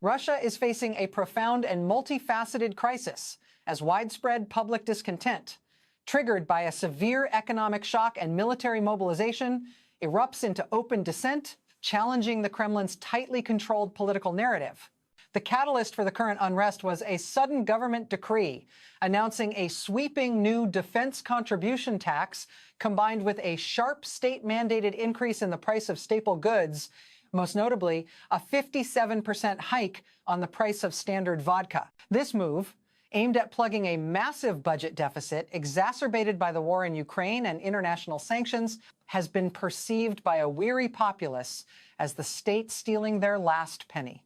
Russia is facing a profound and multifaceted crisis as widespread public discontent, triggered by a severe economic shock and military mobilization, erupts into open dissent, challenging the Kremlin's tightly controlled political narrative. The catalyst for the current unrest was a sudden government decree announcing a sweeping new defense contribution tax combined with a sharp state-mandated increase in the price of staple goods, most notably a 57% hike on the price of standard vodka. This move, aimed at plugging a massive budget deficit exacerbated by the war in Ukraine and international sanctions, has been perceived by a weary populace as the state stealing their last penny.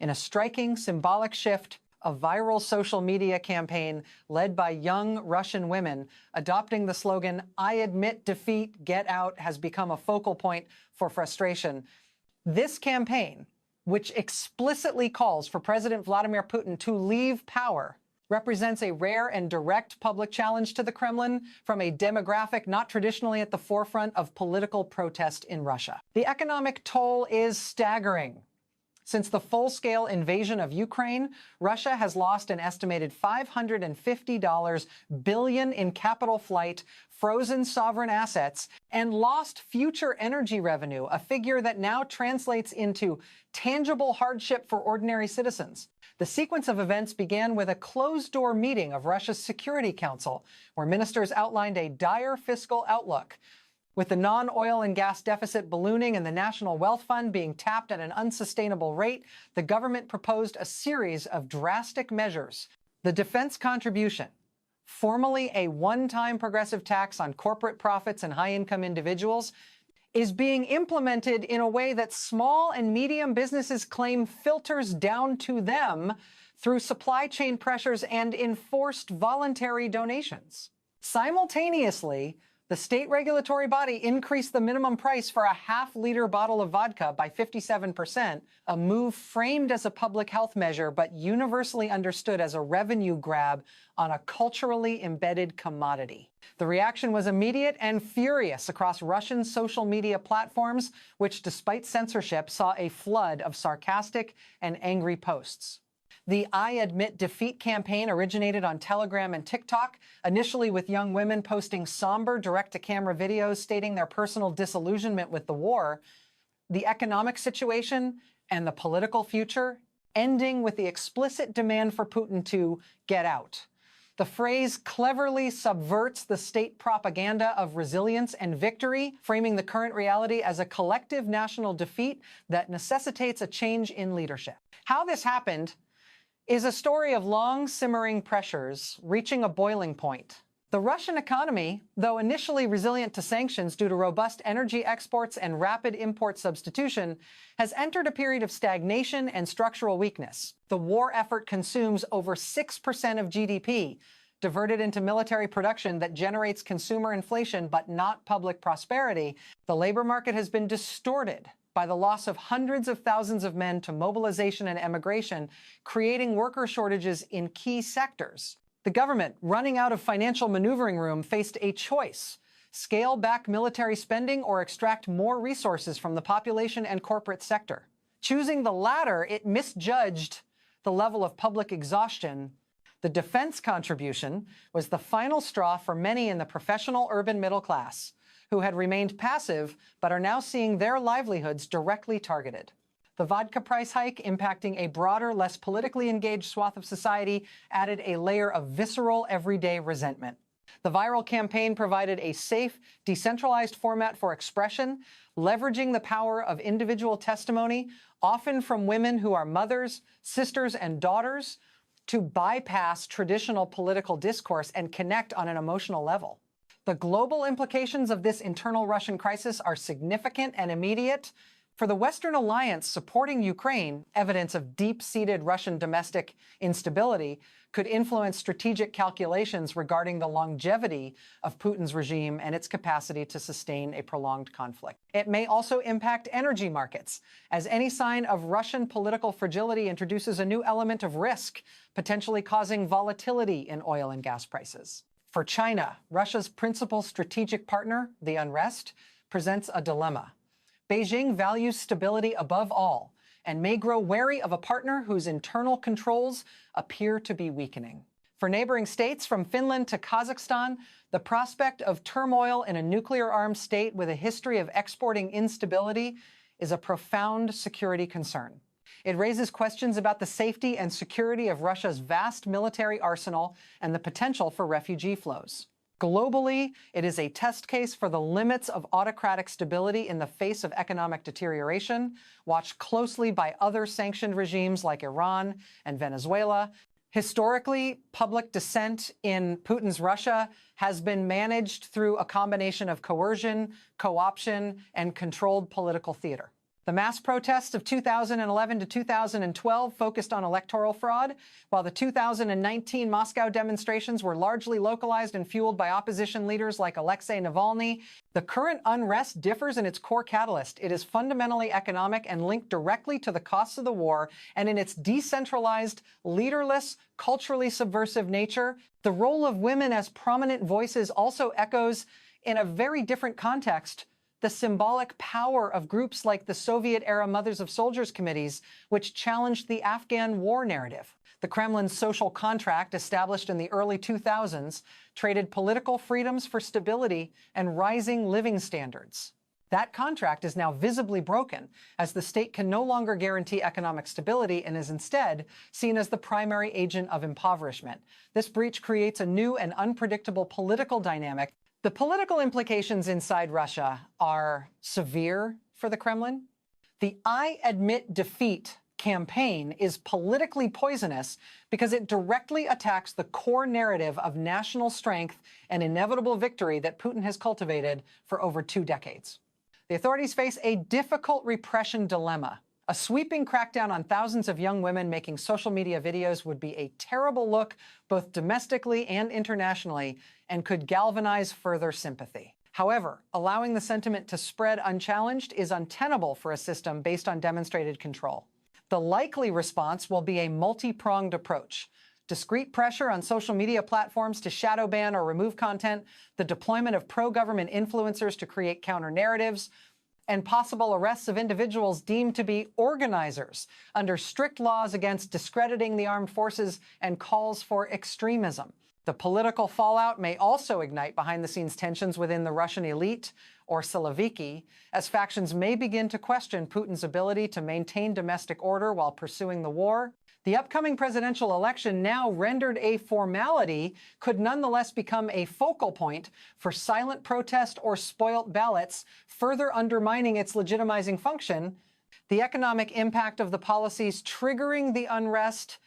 In a striking symbolic shift, a viral social media campaign led by young Russian women adopting the slogan, "I admit defeat, get out," has become a focal point for frustration. This campaign, which explicitly calls for President Vladimir Putin to leave power, represents a rare and direct public challenge to the Kremlin from a demographic not traditionally at the forefront of political protest in Russia. The economic toll is staggering. Since the full-scale invasion of Ukraine, Russia has lost an estimated $550 billion in capital flight, frozen sovereign assets, and lost future energy revenue, a figure that now translates into tangible hardship for ordinary citizens. The sequence of events began with a closed-door meeting of Russia's Security Council, where ministers outlined a dire fiscal outlook. With the non-oil and gas deficit ballooning and the National Wealth Fund being tapped at an unsustainable rate, the government proposed a series of drastic measures. The defense contribution, formerly a one-time progressive tax on corporate profits and high-income individuals, is being implemented in a way that small and medium businesses claim filters down to them through supply chain pressures and enforced voluntary donations. Simultaneously, the state regulatory body increased the minimum price for a half-liter bottle of vodka by 57%, a move framed as a public health measure but universally understood as a revenue grab on a culturally embedded commodity. The reaction was immediate and furious across Russian social media platforms, which, despite censorship, saw a flood of sarcastic and angry posts. The I Admit Defeat campaign originated on Telegram and TikTok, initially with young women posting somber direct-to-camera videos stating their personal disillusionment with the war, the economic situation, and the political future, ending with the explicit demand for Putin to get out. The phrase cleverly subverts the state propaganda of resilience and victory, framing the current reality as a collective national defeat that necessitates a change in leadership. How this happened is a story of long simmering pressures reaching a boiling point. The Russian economy, though initially resilient to sanctions due to robust energy exports and rapid import substitution, has entered a period of stagnation and structural weakness. The war effort consumes over 6% of GDP, diverted into military production that generates consumer inflation but not public prosperity. The labor market has been distorted by the loss of hundreds of thousands of men to mobilization and emigration, creating worker shortages in key sectors. The government, running out of financial maneuvering room, faced a choice: scale back military spending or extract more resources from the population and corporate sector. Choosing the latter, it misjudged the level of public exhaustion. The defense contribution was the final straw for many in the professional urban middle class, who had remained passive but are now seeing their livelihoods directly targeted. The vodka price hike, impacting a broader, less politically engaged swath of society, added a layer of visceral, everyday resentment. The viral campaign provided a safe, decentralized format for expression, leveraging the power of individual testimony, often from women who are mothers, sisters, and daughters, to bypass traditional political discourse and connect on an emotional level. The global implications of this internal Russian crisis are significant and immediate. For the Western alliance supporting Ukraine, evidence of deep-seated Russian domestic instability could influence strategic calculations regarding the longevity of Putin's regime and its capacity to sustain a prolonged conflict. It may also impact energy markets, as any sign of Russian political fragility introduces a new element of risk, potentially causing volatility in oil and gas prices. For China, Russia's principal strategic partner, the unrest, presents a dilemma. Beijing values stability above all and may grow wary of a partner whose internal controls appear to be weakening. For neighboring states from Finland to Kazakhstan, the prospect of turmoil in a nuclear-armed state with a history of exporting instability is a profound security concern. It raises questions about the safety and security of Russia's vast military arsenal and the potential for refugee flows. Globally, it is a test case for the limits of autocratic stability in the face of economic deterioration, watched closely by other sanctioned regimes like Iran and Venezuela. Historically, public dissent in Putin's Russia has been managed through a combination of coercion, co-option, and controlled political theater. The mass protests of 2011 to 2012 focused on electoral fraud, while the 2019 Moscow demonstrations were largely localized and fueled by opposition leaders like Alexei Navalny. The current unrest differs in its core catalyst. It is fundamentally economic and linked directly to the costs of the war, and in its decentralized, leaderless, culturally subversive nature, the role of women as prominent voices also echoes, in a very different context, the symbolic power of groups like the Soviet-era Mothers of Soldiers committees, which challenged the Afghan war narrative. The Kremlin's social contract, established in the early 2000s, traded political freedoms for stability and rising living standards. That contract is now visibly broken, as the state can no longer guarantee economic stability and is instead seen as the primary agent of impoverishment. This breach creates a new and unpredictable political dynamic. The political implications inside Russia are severe for the Kremlin. The "I admit defeat" campaign is politically poisonous because it directly attacks the core narrative of national strength and inevitable victory that Putin has cultivated for over 2 decades. The authorities face a difficult repression dilemma. A sweeping crackdown on thousands of young women making social media videos would be a terrible look both domestically and internationally and could galvanize further sympathy. However, allowing the sentiment to spread unchallenged is untenable for a system based on demonstrated control. The likely response will be a multi-pronged approach. Discrete pressure on social media platforms to shadow ban or remove content, the deployment of pro-government influencers to create counter-narratives, and possible arrests of individuals deemed to be organizers under strict laws against discrediting the armed forces and calls for extremism. The political fallout may also ignite behind-the-scenes tensions within the Russian elite, or Siloviki, as factions may begin to question Putin's ability to maintain domestic order while pursuing the war. The upcoming presidential election, now rendered a formality, could nonetheless become a focal point for silent protest or spoilt ballots, further undermining its legitimizing function. The economic impact of the policies triggering the unrest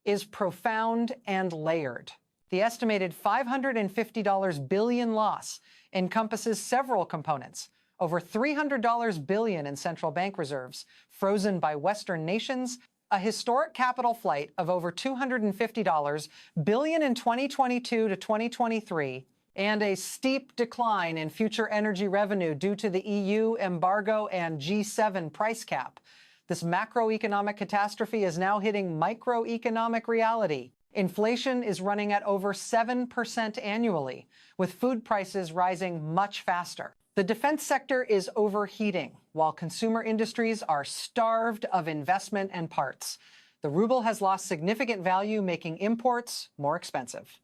is profound and layered. The estimated $550 billion loss encompasses several components: over $300 billion in central bank reserves, frozen by Western nations, a historic capital flight of over $250 billion in 2022 to 2023, and a steep decline in future energy revenue due to the EU embargo and G7 price cap. This macroeconomic catastrophe is now hitting microeconomic reality. Inflation is running at over 7% annually, with food prices rising much faster. The defense sector is overheating, while consumer industries are starved of investment and parts. The ruble has lost significant value, making imports more expensive.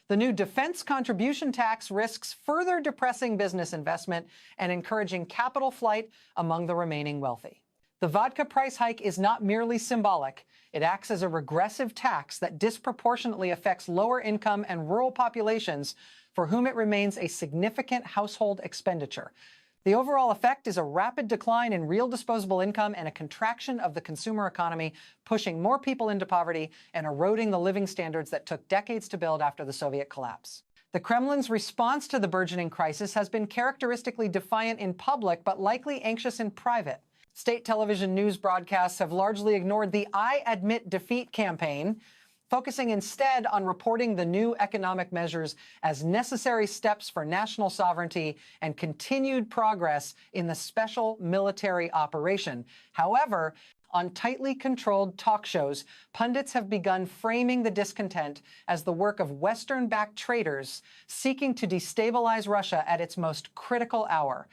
The new defense contribution tax risks further depressing business investment and encouraging capital flight among the remaining wealthy. The vodka price hike is not merely symbolic. It acts as a regressive tax that disproportionately affects lower income and rural populations for whom it remains a significant household expenditure. The overall effect is a rapid decline in real disposable income and a contraction of the consumer economy, pushing more people into poverty and eroding the living standards that took decades to build after the Soviet collapse. The Kremlin's response to the burgeoning crisis has been characteristically defiant in public, but likely anxious in private. State television news broadcasts have largely ignored the "I admit defeat" campaign, focusing instead on reporting the new economic measures as necessary steps for national sovereignty and continued progress in the special military operation. However, on tightly controlled talk shows, pundits have begun framing the discontent as the work of Western-backed traitors seeking to destabilize Russia at its most critical hour.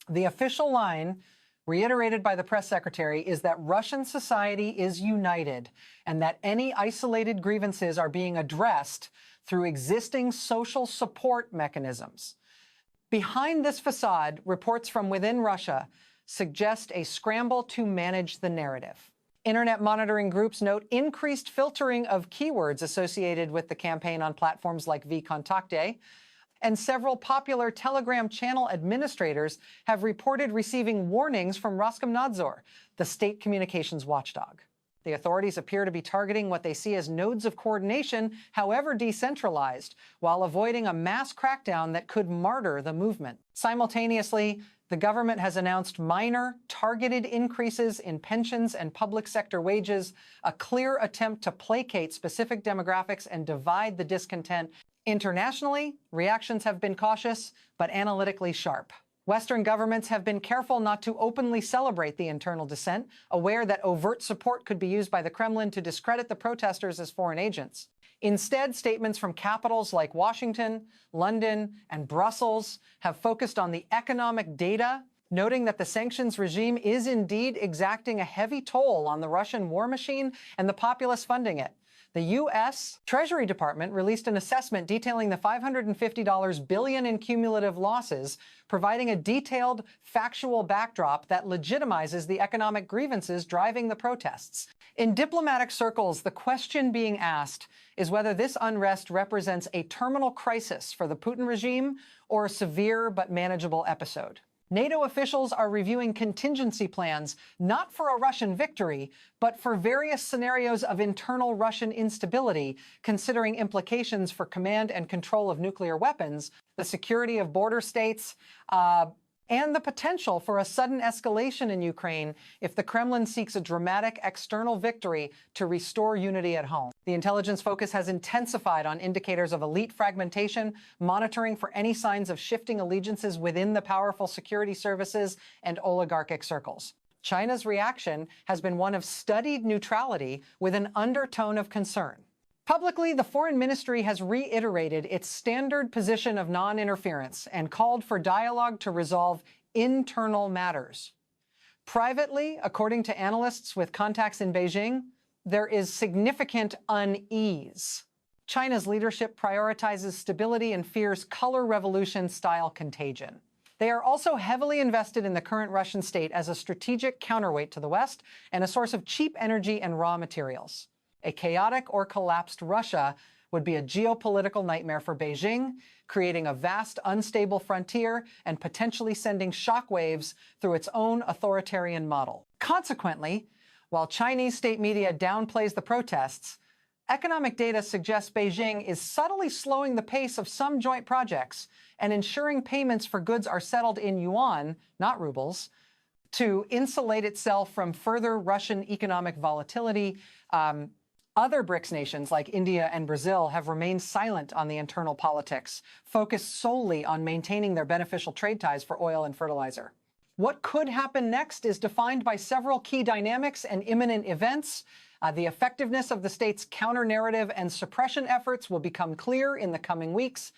The official line, reiterated by the press secretary, is that Russian society is united and that any isolated grievances are being addressed through existing social support mechanisms. Behind this facade, reports from within Russia suggest a scramble to manage the narrative. Internet monitoring groups note increased filtering of keywords associated with the campaign on platforms like vKontakte, and several popular Telegram channel administrators have reported receiving warnings from Roskomnadzor, the state communications watchdog. The authorities appear to be targeting what they see as nodes of coordination, however decentralized, while avoiding a mass crackdown that could martyr the movement. Simultaneously, the government has announced minor, targeted increases in pensions and public sector wages, a clear attempt to placate specific demographics and divide the discontent. Internationally, reactions have been cautious, but analytically sharp. Western governments have been careful not to openly celebrate the internal dissent, aware that overt support could be used by the Kremlin to discredit the protesters as foreign agents. Instead, statements from capitals like Washington, London, and Brussels have focused on the economic data, noting that the sanctions regime is indeed exacting a heavy toll on the Russian war machine and the populace funding it. The U.S. Treasury Department released an assessment detailing the $550 billion in cumulative losses, providing a detailed, factual backdrop that legitimizes the economic grievances driving the protests. In diplomatic circles, the question being asked is whether this unrest represents a terminal crisis for the Putin regime or a severe but manageable episode. NATO officials are reviewing contingency plans, not for a Russian victory, but for various scenarios of internal Russian instability, considering implications for command and control of nuclear weapons, the security of border states, and the potential for a sudden escalation in Ukraine if the Kremlin seeks a dramatic external victory to restore unity at home. The intelligence focus has intensified on indicators of elite fragmentation, monitoring for any signs of shifting allegiances within the powerful security services and oligarchic circles. China's reaction has been one of studied neutrality with an undertone of concern. Publicly, the Foreign Ministry has reiterated its standard position of non-interference and called for dialogue to resolve internal matters. Privately, according to analysts with contacts in Beijing, there is significant unease. China's leadership prioritizes stability and fears color revolution-style contagion. They are also heavily invested in the current Russian state as a strategic counterweight to the West and a source of cheap energy and raw materials. A chaotic or collapsed Russia would be a geopolitical nightmare for Beijing, creating a vast, unstable frontier and potentially sending shockwaves through its own authoritarian model. Consequently, while Chinese state media downplays the protests, economic data suggests Beijing is subtly slowing the pace of some joint projects and ensuring payments for goods are settled in yuan, not rubles, to insulate itself from further Russian economic volatility. Other BRICS nations like India and Brazil have remained silent on the internal politics, focused solely on maintaining their beneficial trade ties for oil and fertilizer. What could happen next is defined by several key dynamics and imminent events. The effectiveness of the state's counter-narrative and suppression efforts will become clear in the coming weeks.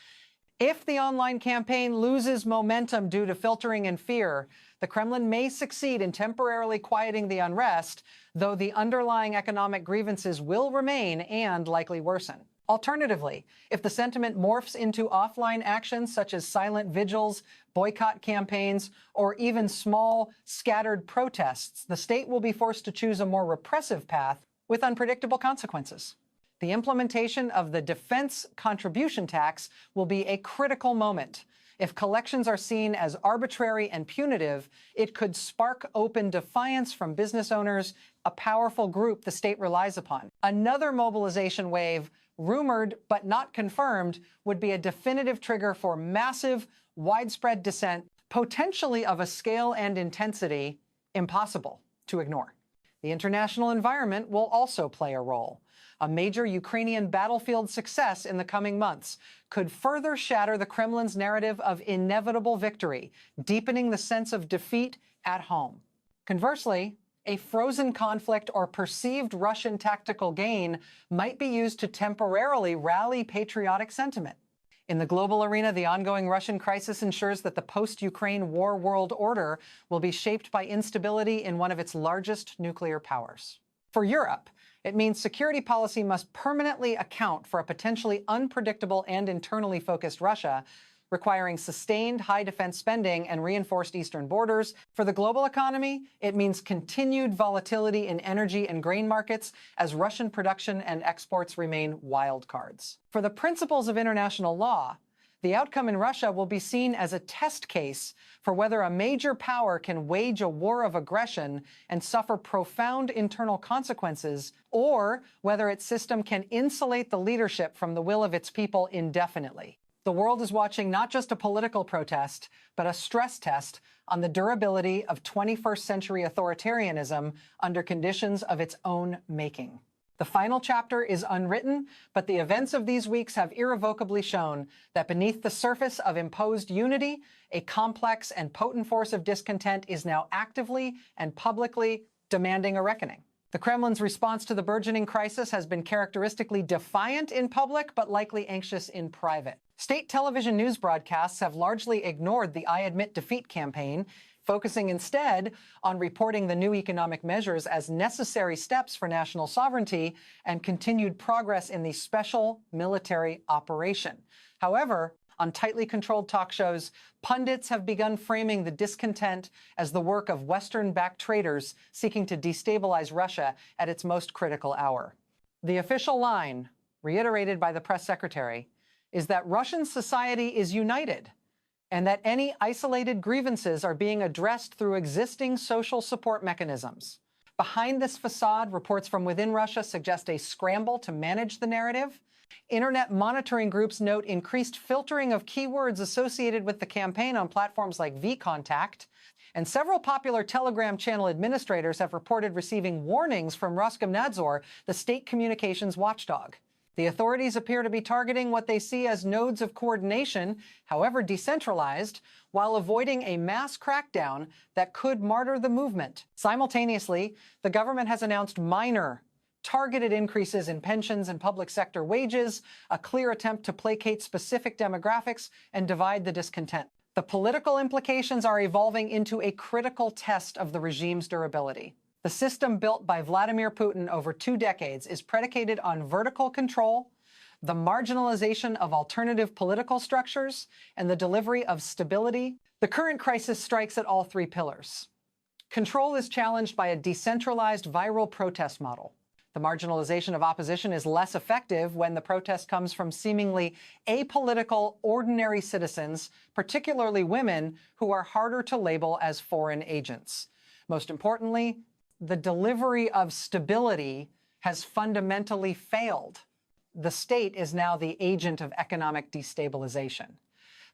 If the online campaign loses momentum due to filtering and fear, the Kremlin may succeed in temporarily quieting the unrest, though the underlying economic grievances will remain and likely worsen. Alternatively, if the sentiment morphs into offline actions such as silent vigils, boycott campaigns, or even small, scattered protests, the state will be forced to choose a more repressive path with unpredictable consequences. The implementation of the defense contribution tax will be a critical moment. If collections are seen as arbitrary and punitive, it could spark open defiance from business owners, a powerful group the state relies upon. Another mobilization wave, rumored but not confirmed, would be a definitive trigger for massive, widespread dissent, potentially of a scale and intensity impossible to ignore. The international environment will also play a role. A major Ukrainian battlefield success in the coming months could further shatter the Kremlin's narrative of inevitable victory, deepening the sense of defeat at home. Conversely, a frozen conflict or perceived Russian tactical gain might be used to temporarily rally patriotic sentiment. In the global arena, the ongoing Russian crisis ensures that the post-Ukraine war world order will be shaped by instability in one of its largest nuclear powers. For Europe, it means security policy must permanently account for a potentially unpredictable and internally focused Russia, requiring sustained high defense spending and reinforced eastern borders. For the global economy, it means continued volatility in energy and grain markets as Russian production and exports remain wildcards. For the principles of international law, the outcome in Russia will be seen as a test case for whether a major power can wage a war of aggression and suffer profound internal consequences, or whether its system can insulate the leadership from the will of its people indefinitely. The world is watching not just a political protest, but a stress test on the durability of 21st century authoritarianism under conditions of its own making. The final chapter is unwritten, but the events of these weeks have irrevocably shown that beneath the surface of imposed unity, a complex and potent force of discontent is now actively and publicly demanding a reckoning. The Kremlin's response to the burgeoning crisis has been characteristically defiant in public, but likely anxious in private. State television news broadcasts have largely ignored the I Admit Defeat campaign, focusing instead on reporting the new economic measures as necessary steps for national sovereignty and continued progress in the special military operation. However, on tightly controlled talk shows, pundits have begun framing the discontent as the work of Western-backed traitors seeking to destabilize Russia at its most critical hour. The official line, reiterated by the press secretary, is that Russian society is united and that any isolated grievances are being addressed through existing social support mechanisms. Behind this facade, reports from within Russia suggest a scramble to manage the narrative. Internet monitoring groups note increased filtering of keywords associated with the campaign on platforms like vContact, and several popular Telegram channel administrators have reported receiving warnings from Roskomnadzor, the state communications watchdog. The authorities appear to be targeting what they see as nodes of coordination, however decentralized, while avoiding a mass crackdown that could martyr the movement. Simultaneously, the government has announced minor, targeted increases in pensions and public sector wages, a clear attempt to placate specific demographics and divide the discontent. The political implications are evolving into a critical test of the regime's durability. The system built by Vladimir Putin over 2 decades is predicated on vertical control, the marginalization of alternative political structures, and the delivery of stability. The current crisis strikes at all 3 pillars. Control is challenged by a decentralized viral protest model. The marginalization of opposition is less effective when the protest comes from seemingly apolitical, ordinary citizens, particularly women, who are harder to label as foreign agents. Most importantly, the delivery of stability has fundamentally failed. The state is now the agent of economic destabilization.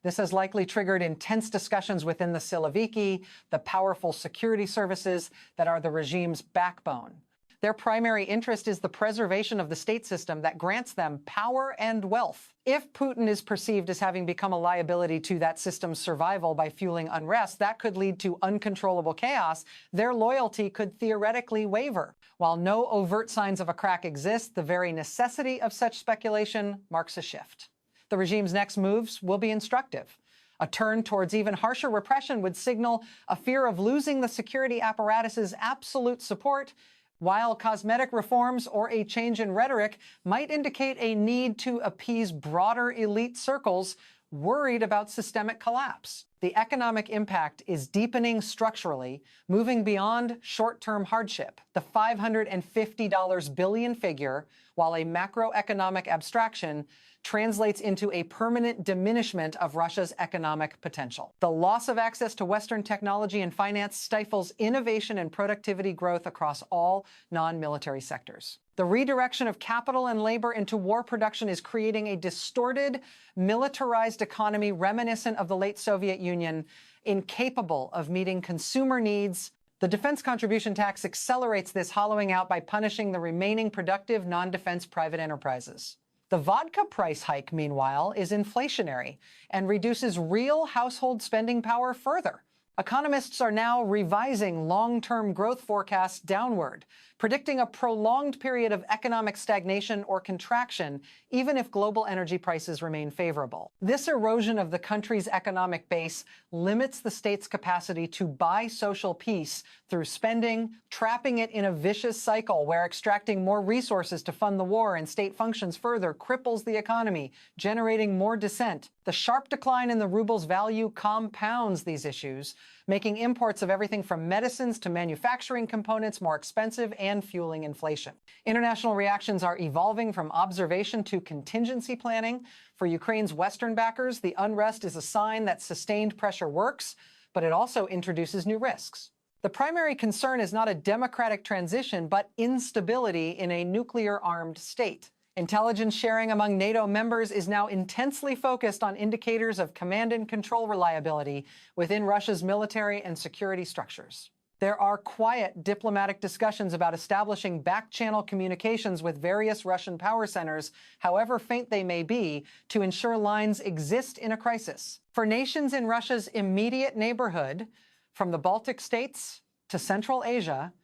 This has likely triggered intense discussions within the Siloviki, the powerful security services that are the regime's backbone. Their primary interest is the preservation of the state system that grants them power and wealth. If Putin is perceived as having become a liability to that system's survival by fueling unrest, that could lead to uncontrollable chaos. Their loyalty could theoretically waver. While no overt signs of a crack exist, the very necessity of such speculation marks a shift. The regime's next moves will be instructive. A turn towards even harsher repression would signal a fear of losing the security apparatus's absolute support, while cosmetic reforms or a change in rhetoric might indicate a need to appease broader elite circles worried about systemic collapse. The economic impact is deepening structurally, moving beyond short-term hardship. The $550 billion figure, while a macroeconomic abstraction, translates into a permanent diminishment of Russia's economic potential. The loss of access to Western technology and finance stifles innovation and productivity growth across all non-military sectors. The redirection of capital and labor into war production is creating a distorted, militarized economy reminiscent of the late Soviet Union, incapable of meeting consumer needs. The defense contribution tax accelerates this hollowing out by punishing the remaining productive non-defense private enterprises. The vodka price hike, meanwhile, is inflationary and reduces real household spending power further. Economists are now revising long-term growth forecasts downward, predicting a prolonged period of economic stagnation or contraction, even if global energy prices remain favorable. This erosion of the country's economic base limits the state's capacity to buy social peace through spending, trapping it in a vicious cycle where extracting more resources to fund the war and state functions further cripples the economy, generating more dissent. The sharp decline in the ruble's value compounds these issues, making imports of everything from medicines to manufacturing components more expensive and fueling inflation. International reactions are evolving from observation to contingency planning. For Ukraine's Western backers, the unrest is a sign that sustained pressure works, but it also introduces new risks. The primary concern is not a democratic transition, but instability in a nuclear-armed state. Intelligence sharing among NATO members is now intensely focused on indicators of command and control reliability within Russia's military and security structures. There are quiet diplomatic discussions about establishing back-channel communications with various Russian power centers, however faint they may be, to ensure lines exist in a crisis. For nations in Russia's immediate neighborhood, from the Baltic states to Central Asia,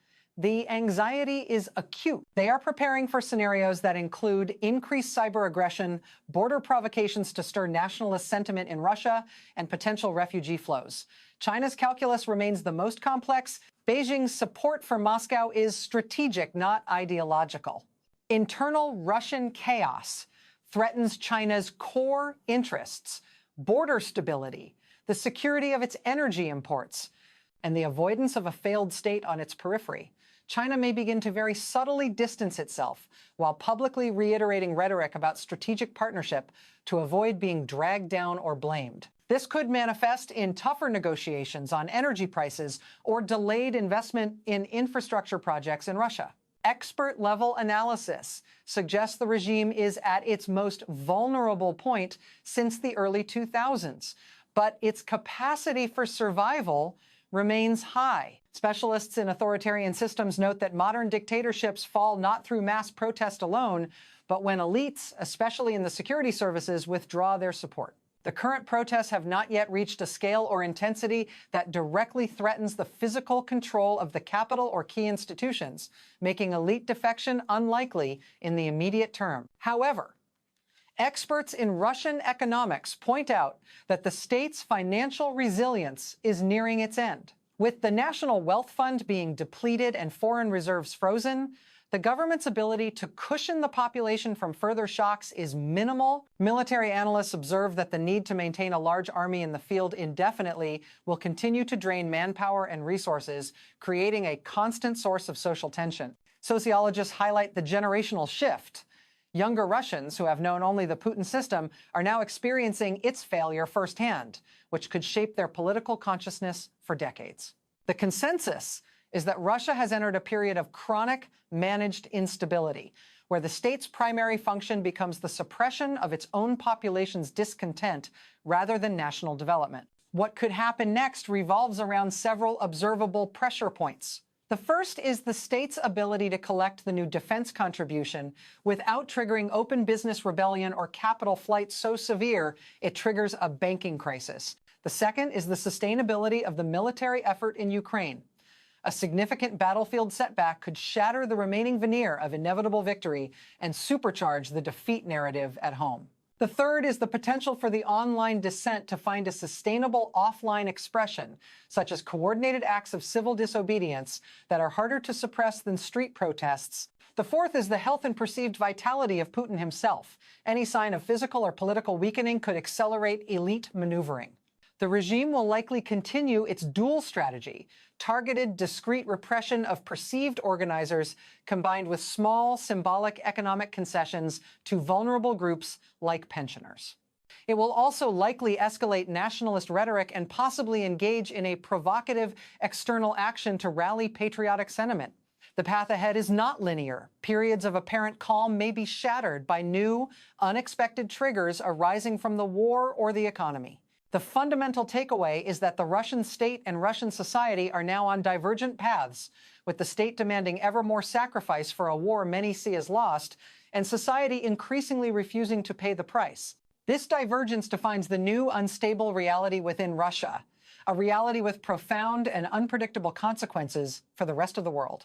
the anxiety is acute. They are preparing for scenarios that include increased cyber aggression, border provocations to stir nationalist sentiment in Russia, and potential refugee flows. China's calculus remains the most complex. Beijing's support for Moscow is strategic, not ideological. Internal Russian chaos threatens China's core interests, border stability, the security of its energy imports, and the avoidance of a failed state on its periphery. China may begin to very subtly distance itself while publicly reiterating rhetoric about strategic partnership to avoid being dragged down or blamed. This could manifest in tougher negotiations on energy prices or delayed investment in infrastructure projects in Russia. Expert-level analysis suggests the regime is at its most vulnerable point since the early 2000s, but its capacity for survival remains high. Specialists in authoritarian systems note that modern dictatorships fall not through mass protest alone, but when elites, especially in the security services, withdraw their support. The current protests have not yet reached a scale or intensity that directly threatens the physical control of the capital or key institutions, making elite defection unlikely in the immediate term. However, experts in Russian economics point out that the state's financial resilience is nearing its end. With the National Wealth Fund being depleted and foreign reserves frozen, the government's ability to cushion the population from further shocks is minimal. Military analysts observe that the need to maintain a large army in the field indefinitely will continue to drain manpower and resources, creating a constant source of social tension. Sociologists highlight the generational shift. Younger Russians, who have known only the Putin system, are now experiencing its failure firsthand, which could shape their political consciousness for decades. The consensus is that Russia has entered a period of chronic managed instability, where the state's primary function becomes the suppression of its own population's discontent rather than national development. What could happen next revolves around several observable pressure points. The first is the state's ability to collect the new defense contribution without triggering open business rebellion or capital flight so severe it triggers a banking crisis. The second is the sustainability of the military effort in Ukraine. A significant battlefield setback could shatter the remaining veneer of inevitable victory and supercharge the defeat narrative at home. The third is the potential for the online dissent to find a sustainable offline expression, such as coordinated acts of civil disobedience that are harder to suppress than street protests. The fourth is the health and perceived vitality of Putin himself. Any sign of physical or political weakening could accelerate elite maneuvering. The regime will likely continue its dual strategy, targeted, discrete repression of perceived organizers combined with small, symbolic economic concessions to vulnerable groups like pensioners. It will also likely escalate nationalist rhetoric and possibly engage in a provocative external action to rally patriotic sentiment. The path ahead is not linear. Periods of apparent calm may be shattered by new, unexpected triggers arising from the war or the economy. The fundamental takeaway is that the Russian state and Russian society are now on divergent paths, with the state demanding ever more sacrifice for a war many see as lost, and society increasingly refusing to pay the price. This divergence defines the new unstable reality within Russia, a reality with profound and unpredictable consequences for the rest of the world.